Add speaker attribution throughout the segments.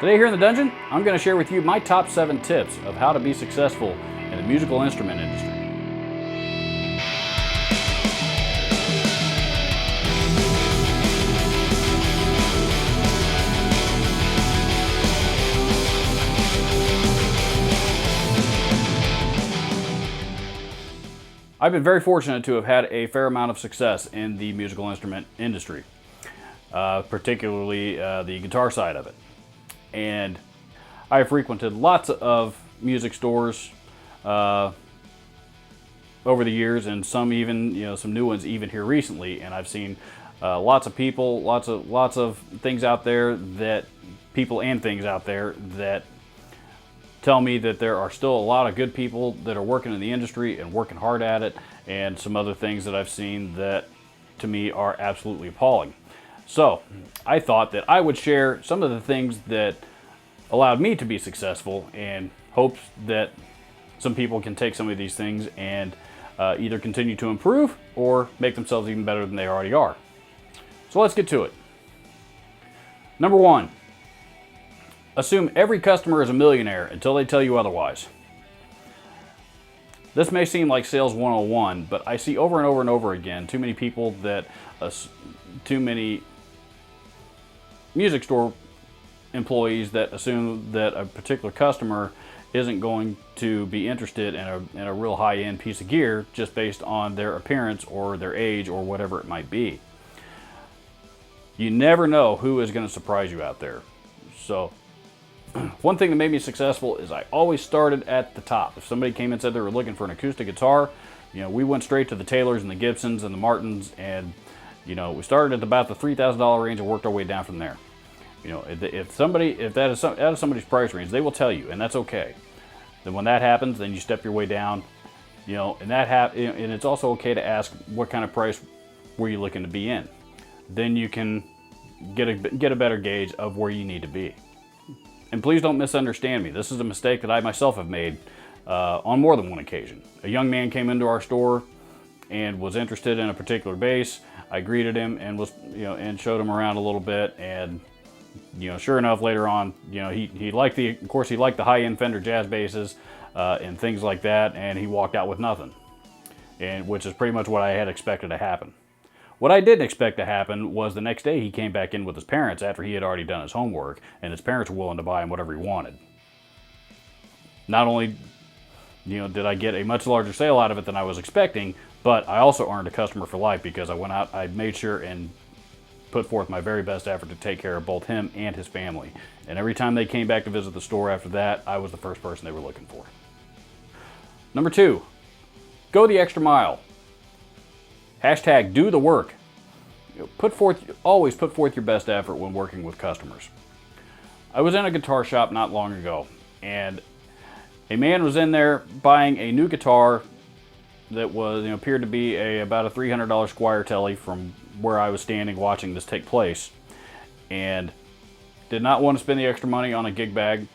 Speaker 1: Today here in the dungeon, I'm going to share with you my top 7 tips of how to be successful in the musical instrument industry. I've been very fortunate to have had a fair amount of success in the musical instrument industry, particularly the guitar side of it. And I have frequented lots of music stores over the years, and some even, some new ones even here recently. And I've seen lots of people, lots of things out there that tell me that there are still a lot of good people that are working in the industry and working hard at it, and some other things that I've seen that to me are absolutely appalling. So I thought that I would share some of the things that allowed me to be successful, and hopes that some people can take some of these things and either continue to improve or make themselves even better than they already are. So let's get to it. Number 1, assume every customer is a millionaire until they tell you otherwise. This may seem like sales 101, but I see over and over and over again too many music store employees that assume that a particular customer isn't going to be interested in a real high-end piece of gear just based on their appearance or their age or whatever it might be. You never know who is going to surprise you out there. So one thing that made me successful is I always started at the top. If somebody came and said they were looking for an acoustic guitar, we went straight to the Taylors and the Gibsons and the Martins, and we started at about the $3,000 range and worked our way down from there. If that is out of somebody's price range, they will tell you, and that's okay. Then when that happens, then you step your way down, and it's also okay to ask what kind of price were you looking to be in. Then you can get a better gauge of where you need to be. And please don't misunderstand me. This is a mistake that I myself have made on more than one occasion. A young man came into our store and was interested in a particular bass. I greeted him and and showed him around a little bit, and sure enough, later on, he liked the high-end Fender jazz basses and things like that, and he walked out with nothing, and which is pretty much what I had expected to happen. What I didn't expect to happen was the next day he came back in with his parents after he had already done his homework, and his parents were willing to buy him whatever he wanted. Not only did I get a much larger sale out of it than I was expecting, but I also earned a customer for life, because I went out, I made sure and put forth my very best effort to take care of both him and his family. And every time they came back to visit the store after that, I was the first person they were looking for. Number 2, go the extra mile. Hashtag do the work. Always put forth your best effort when working with customers. I was in a guitar shop not long ago, and a man was in there buying a new guitar that was appeared to be about a $300 Squire Telly from where I was standing watching this take place, and did not want to spend the extra money on a gig bag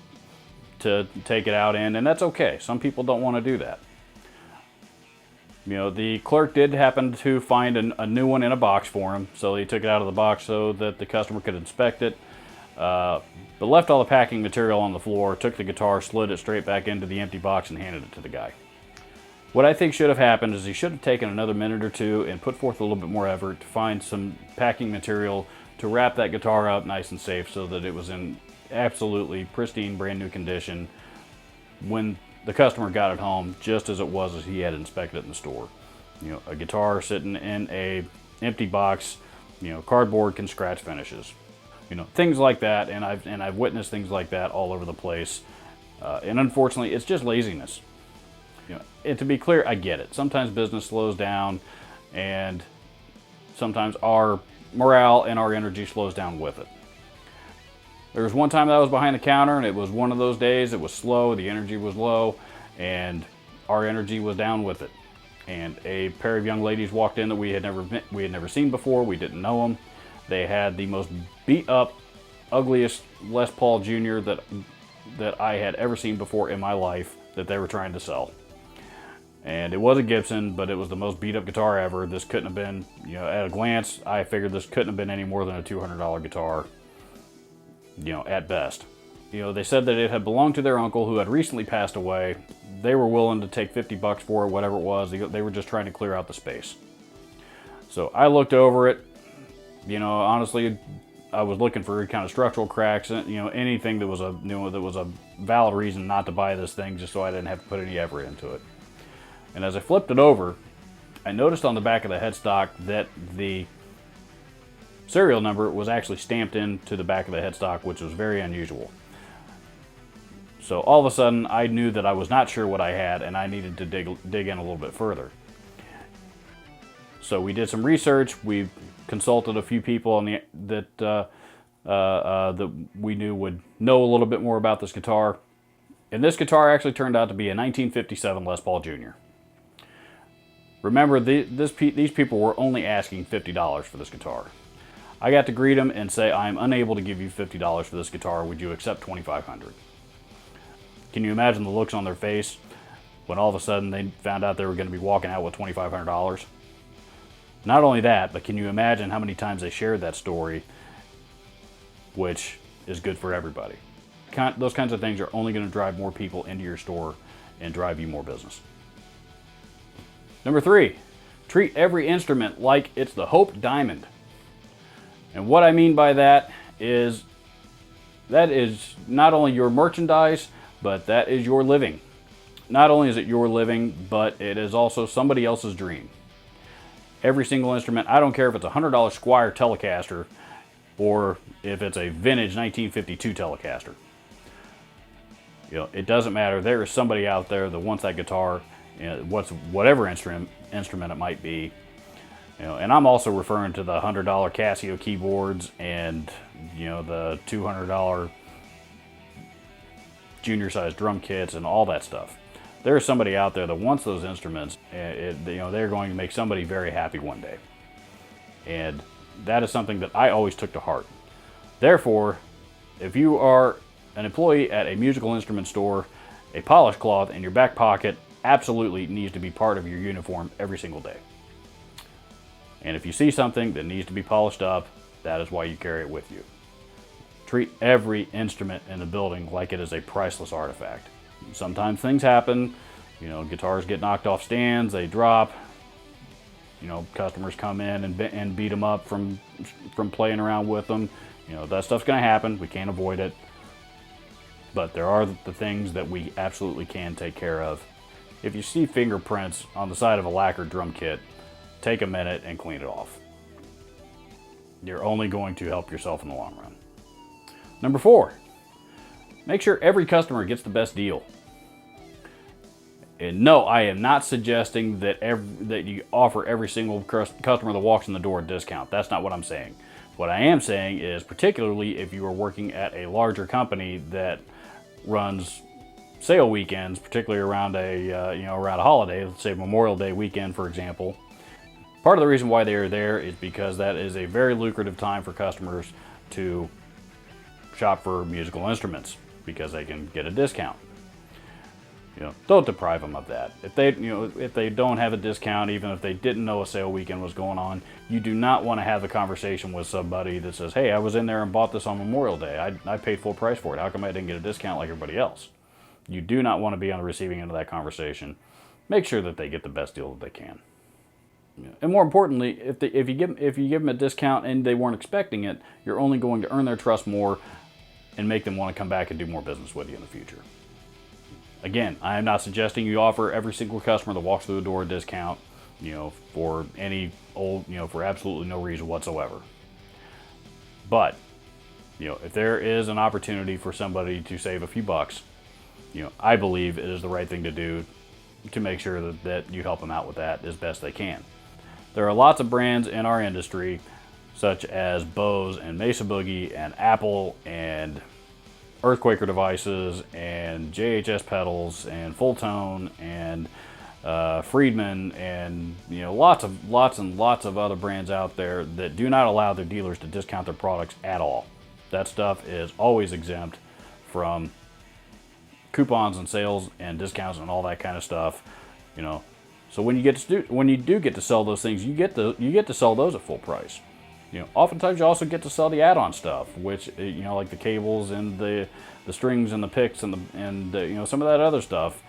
Speaker 1: to take it out in, and that's okay. Some people don't want to do that. The clerk did happen to find a new one in a box for him, so he took it out of the box so that the customer could inspect it, but left all the packing material on the floor, took the guitar, slid it straight back into the empty box, and handed it to the guy. What I think should have happened is he should have taken another minute or two and put forth a little bit more effort to find some packing material to wrap that guitar up nice and safe so that it was in absolutely pristine, brand new condition when the customer got it home, just as it was as he had inspected it in the store. A guitar sitting in a empty box, cardboard can scratch finishes, things like that. And I've witnessed things like that all over the place. And unfortunately, it's just laziness. And to be clear, I get it. Sometimes business slows down, and sometimes our morale and our energy slows down with it. There was one time that I was behind the counter, and it was one of those days. It was slow, the energy was low, and our energy was down with it. And a pair of young ladies walked in that we had never seen before. We didn't know them. They had the most beat up, ugliest Les Paul Jr. that I had ever seen before in my life that they were trying to sell. And it was a Gibson, but it was the most beat up guitar ever. This couldn't have been, at a glance, I figured this couldn't have been any more than a $200 guitar, at best. they said that it had belonged to their uncle who had recently passed away. They were willing to take $50 for it, whatever it was. They were just trying to clear out the space. So I looked over it. Honestly, I was looking for kind of structural cracks, anything that was a valid reason not to buy this thing, just so I didn't have to put any effort into it. And as I flipped it over, I noticed on the back of the headstock that the serial number was actually stamped into the back of the headstock, which was very unusual. So all of a sudden, I knew that I was not sure what I had, and I needed to dig in a little bit further. So we did some research. We consulted a few people that we knew would know a little bit more about this guitar. And this guitar actually turned out to be a 1957 Les Paul Jr. Remember, these people were only asking $50 for this guitar. I got to greet them and say, I'm unable to give you $50 for this guitar. Would you accept $2,500? Can you imagine the looks on their face when all of a sudden they found out they were going to be walking out with $2,500? Not only that, but can you imagine how many times they shared that story, which is good for everybody. Those kinds of things are only going to drive more people into your store and drive you more business. Number 3, treat every instrument like it's the Hope Diamond. And what I mean by that is not only your merchandise, but that is your living. Not only is it your living, but it is also somebody else's dream. Every single instrument, I don't care if it's a $100 Squier Telecaster or if it's a vintage 1952 Telecaster. It doesn't matter. There is somebody out there that wants that guitar, whatever instrument it might be. And I'm also referring to the $100 Casio keyboards and the $200 junior size drum kits and all that stuff. There's somebody out there that wants those instruments, and they're going to make somebody very happy one day. And that is something that I always took to heart. Therefore, if you are an employee at a musical instrument store, a polish cloth in your back pocket absolutely needs to be part of your uniform every single day. And if you see something that needs to be polished up, that is why you carry it with you. Treat every instrument in the building like it is a priceless artifact. Sometimes things happen, guitars get knocked off stands, they drop, customers come in and beat them up from playing around with them. That stuff's going to happen. We can't avoid it. But there are the things that we absolutely can take care of. If you see fingerprints on the side of a lacquered drum kit, take a minute and clean it off. You're only going to help yourself in the long run. Number 4, make sure every customer gets the best deal. And no, I am not suggesting that you offer every single customer that walks in the door a discount. That's not what I'm saying. What I am saying is, particularly if you are working at a larger company that runs sale weekends, particularly around around a holiday, let's say Memorial Day weekend, for example. Part of the reason why they are there is because that is a very lucrative time for customers to shop for musical instruments because they can get a discount. Don't deprive them of that. If they don't have a discount, even if they didn't know a sale weekend was going on, you do not want to have a conversation with somebody that says, hey, I was in there and bought this on Memorial Day. I paid full price for it. How come I didn't get a discount like everybody else? You do not want to be on the receiving end of that conversation. Make sure that they get the best deal that they can. And more importantly, if you give them a discount and they weren't expecting it, you're only going to earn their trust more and make them want to come back and do more business with you in the future. Again, I am not suggesting you offer every single customer that walks through the door a discount, for for absolutely no reason whatsoever. But, if there is an opportunity for somebody to save a few bucks, I believe it is the right thing to do to make sure that you help them out with that as best they can. There are lots of brands in our industry, such as Bose and Mesa Boogie and Apple and Earthquaker devices and JHS pedals and Full Tone and Friedman and lots and lots of other brands out there that do not allow their dealers to discount their products at all. That stuff is always exempt from coupons and sales and discounts and all that kind of stuff. So when you do get to sell those things, you get to sell those at full price. Oftentimes you also get to sell the add-on stuff, which, like the cables and the strings and the picks and some of that other stuff,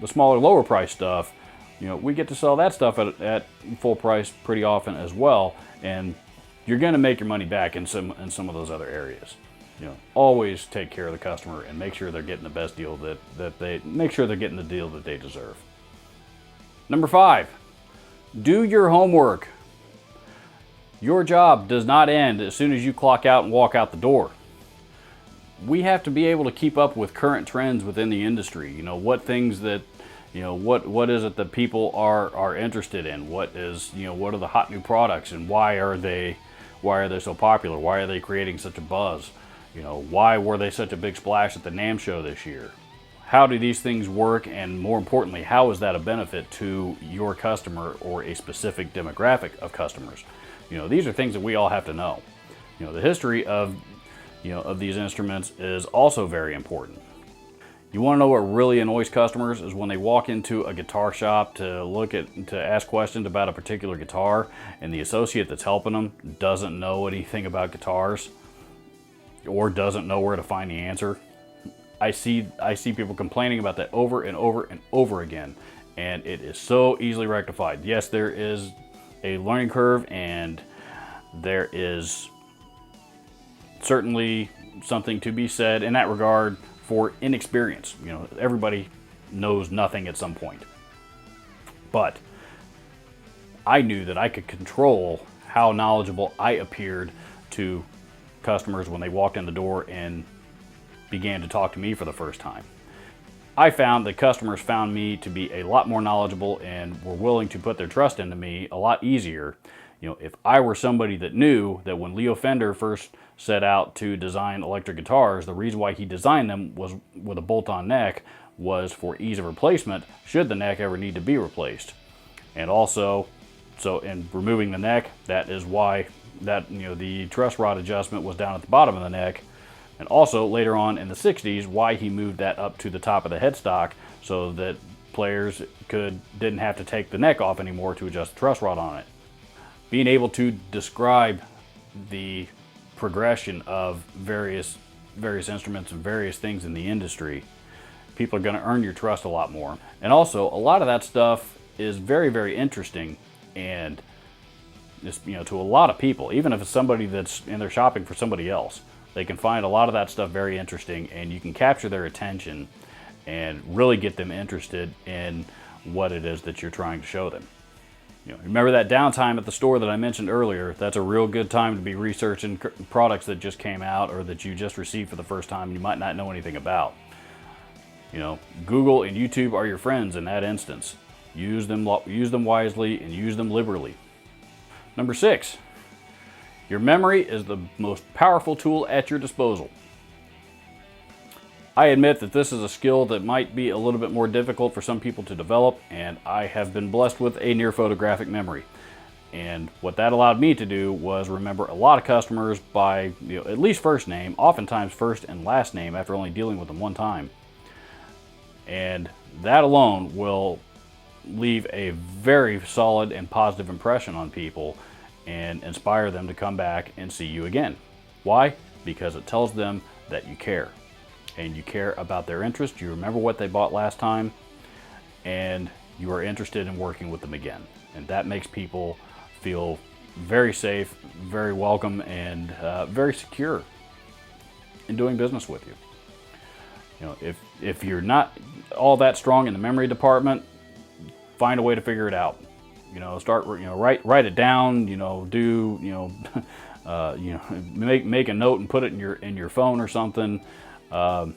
Speaker 1: the smaller, lower price stuff. We get to sell that stuff at full price pretty often as well, and you're going to make your money back in some of those other areas. Always take care of the customer and make sure they're getting the best deal that they're getting the deal that they deserve. Number 5, do your homework. Your job does not end as soon as you clock out and walk out the door. We have to be able to keep up with current trends within the industry. What things that, what is it that people are interested in? What are the hot new products, and why are they so popular? Why are they creating such a buzz? Why were they such a big splash at the NAMM show this year? How do these things work, and more importantly, how is that a benefit to your customer or a specific demographic of customers? These are things that we all have to know. The history of these instruments is also very important. You want to know what really annoys customers is when they walk into a guitar shop to ask questions about a particular guitar, and the associate that's helping them doesn't know anything about guitars or doesn't know where to find the answer. I see people complaining about that over and over and over again, and it is so easily rectified. Yes, there is a learning curve, and there is certainly something to be said in that regard for inexperience. Everybody knows nothing at some point. But I knew that I could control how knowledgeable I appeared to customers when they walked in the door and began to talk to me for the first time. I found that customers found me to be a lot more knowledgeable and were willing to put their trust into me a lot easier. If I were somebody that knew that when Leo Fender first set out to design electric guitars, the reason why he designed them was with a bolt-on neck was for ease of replacement should the neck ever need to be replaced. And also, in removing the neck, that is why the truss rod adjustment was down at the bottom of the neck. And also later on in the 60s, why he moved that up to the top of the headstock so that players didn't have to take the neck off anymore to adjust the truss rod on it. Being able to describe the progression of various instruments and various things in the industry, people are going to earn your trust a lot more. And also, a lot of that stuff is very, very interesting, and just, to a lot of people, even if it's somebody that's in there shopping for somebody else, they can find a lot of that stuff very interesting, and you can capture their attention and really get them interested in what it is that you're trying to show them. Remember that downtime at the store that I mentioned earlier? That's a real good time to be researching products that just came out or that you just received for the first time and you might not know anything about. Google and YouTube are your friends in that instance. Use them wisely and use them liberally. Number 6, your memory is the most powerful tool at your disposal. I admit that this is a skill that might be a little bit more difficult for some people to develop, and I have been blessed with a near photographic memory. And what that allowed me to do was remember a lot of customers by at least first name, oftentimes first and last name after only dealing with them one time. And that alone will leave a very solid and positive impression on people and inspire them to come back and see you again. Why? Because it tells them that you care. And you care about their interest, you remember what they bought last time, and you are interested in working with them again. And that makes people feel very safe, very welcome, and very secure in doing business with you. If you're not all that strong in the memory department, find a way to figure it out. Start write it down. Make a note and put it in your phone or something. So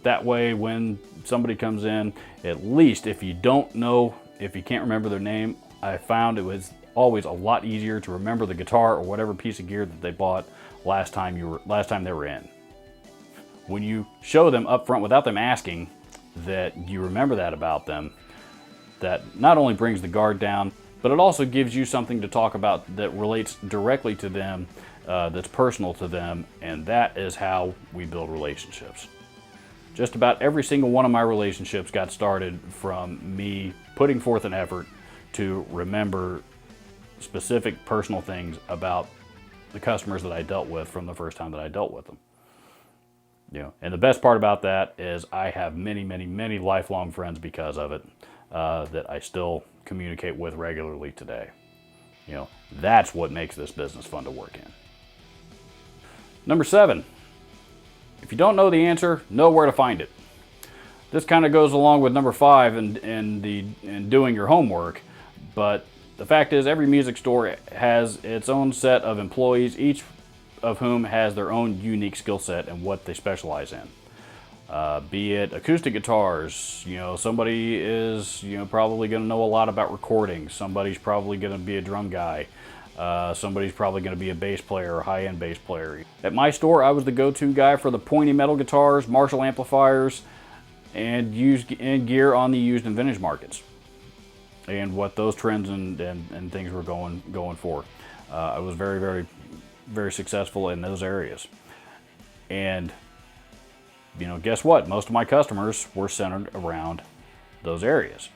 Speaker 1: that way when somebody comes in, at least if you can't remember their name, I found it was always a lot easier to remember the guitar or whatever piece of gear that they bought last time they were in. When you show them up front without them asking that you remember that about them, that not only brings the guard down, but it also gives you something to talk about that relates directly to them, that's personal to them, and that is how we build relationships. Just about every single one of my relationships got started from me putting forth an effort to remember specific personal things about the customers that I dealt with from the first time that I dealt with them. And the best part about that is I have many, many, many lifelong friends because of it that I still communicate with regularly today. That's what makes this business fun to work in. Number 7, if you don't know the answer, know where to find it. This kind of goes along with number 5 in doing your homework, but the fact is every music store has its own set of employees, each of whom has their own unique skill set and what they specialize in. Be it acoustic guitars, somebody is probably going to know a lot about recording. Somebody's probably going to be a drum guy. Somebody's probably going to be a bass player or high-end bass player. At my store, I was the go-to guy for the pointy metal guitars, Marshall amplifiers, and gear on the used and vintage markets, and what those trends and things were going for. I was very, very, very successful in those areas. And guess what? Most of my customers were centered around those areas.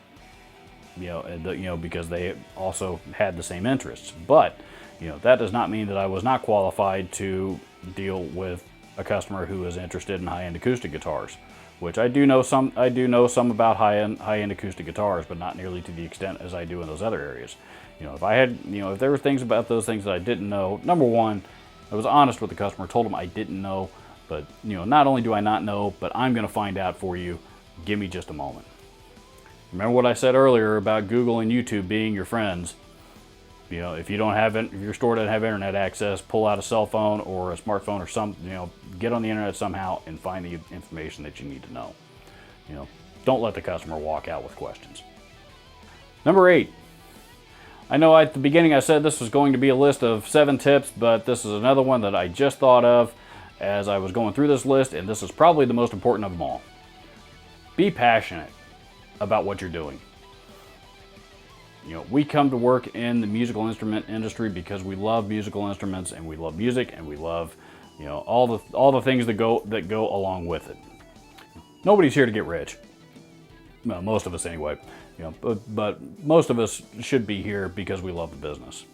Speaker 1: Because they also had the same interests. But that does not mean that I was not qualified to deal with a customer who is interested in high-end acoustic guitars, which I do know some. I do know some about high-end acoustic guitars, but not nearly to the extent as I do in those other areas. If I had, if there were things about those things that I didn't know, number one, I was honest with the customer, told them I didn't know. But not only do I not know, but I'm going to find out for you. Give me just a moment. Remember what I said earlier about Google and YouTube being your friends. If your store doesn't have internet access, pull out a cell phone or a smartphone or get on the internet somehow and find the information that you need to know. Don't let the customer walk out with questions. Number 8. I know at the beginning I said this was going to be a list of 7 tips, but this is another one that I just thought of as I was going through this list, and this is probably the most important of them all. Be passionate about what you're doing. We come to work in the musical instrument industry because we love musical instruments and we love music and we love, all the things that go along with it. Nobody's here to get rich. Well, most of us anyway. But most of us should be here because we love the business.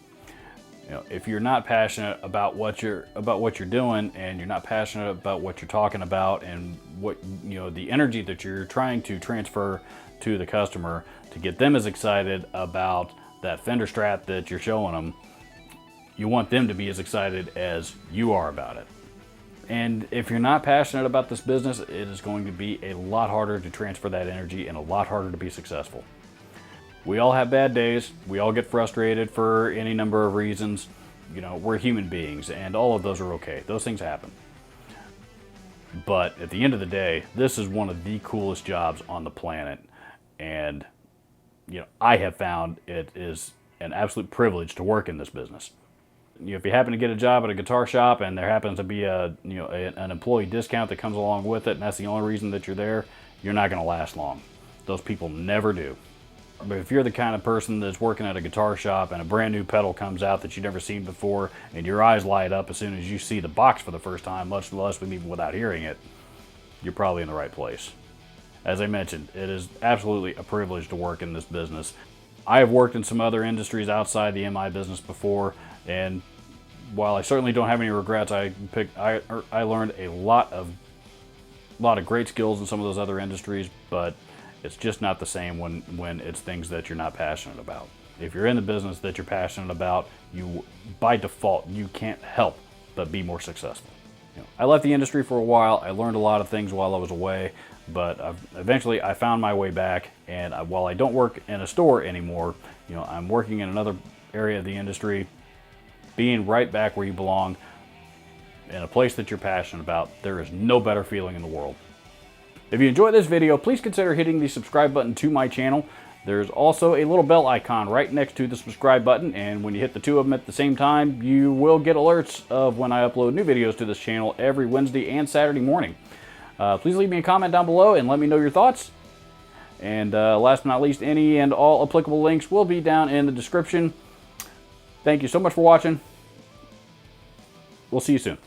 Speaker 1: If you're not passionate about what you're doing, and you're not passionate about what you're talking about, and what the energy that you're trying to transfer to the customer to get them as excited about that Fender Strat that you're showing them, you want them to be as excited as you are about it. And if you're not passionate about this business, it is going to be a lot harder to transfer that energy and a lot harder to be successful. We all have bad days. We all get frustrated for any number of reasons. We're human beings, and all of those are okay. Those things happen. But at the end of the day, this is one of the coolest jobs on the planet. And, I have found it is an absolute privilege to work in this business. If you happen to get a job at a guitar shop and there happens to be an employee discount that comes along with it, and that's the only reason that you're there, you're not going to last long. Those people never do. But if you're the kind of person that's working at a guitar shop and a brand new pedal comes out that you've never seen before, and your eyes light up as soon as you see the box for the first time, much less even without hearing it, you're probably in the right place. As I mentioned, it is absolutely a privilege to work in this business. I have worked in some other industries outside the MI business before, and while I certainly don't have any regrets, I learned a lot of great skills in some of those other industries, but it's just not the same when it's things that you're not passionate about. If you're in the business that you're passionate about, by default, you can't help but be more successful. I left the industry for a while. I learned a lot of things while I was away, but eventually I found my way back, and while I don't work in a store anymore, I'm working in another area of the industry, being right back where you belong, in a place that you're passionate about. There is no better feeling in the world. If you enjoyed this video, please consider hitting the subscribe button to my channel. There's also a little bell icon right next to the subscribe button, and when you hit the two of them at the same time, you will get alerts of when I upload new videos to this channel every Wednesday and Saturday morning. Please leave me a comment down below and let me know your thoughts. And last but not least, any and all applicable links will be down in the description. Thank you so much for watching. We'll see you soon.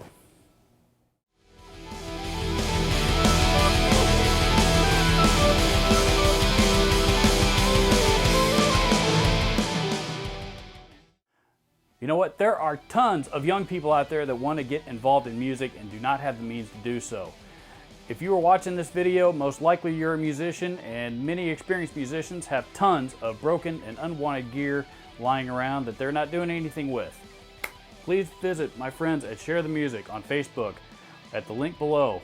Speaker 1: know what? There are tons of young people out there that want to get involved in music and do not have the means to do so. If you are watching this video, most likely you're a musician, and many experienced musicians have tons of broken and unwanted gear lying around that they're not doing anything with. Please visit my friends at Share the Music on Facebook at the link below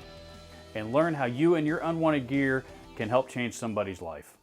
Speaker 1: and learn how you and your unwanted gear can help change somebody's life.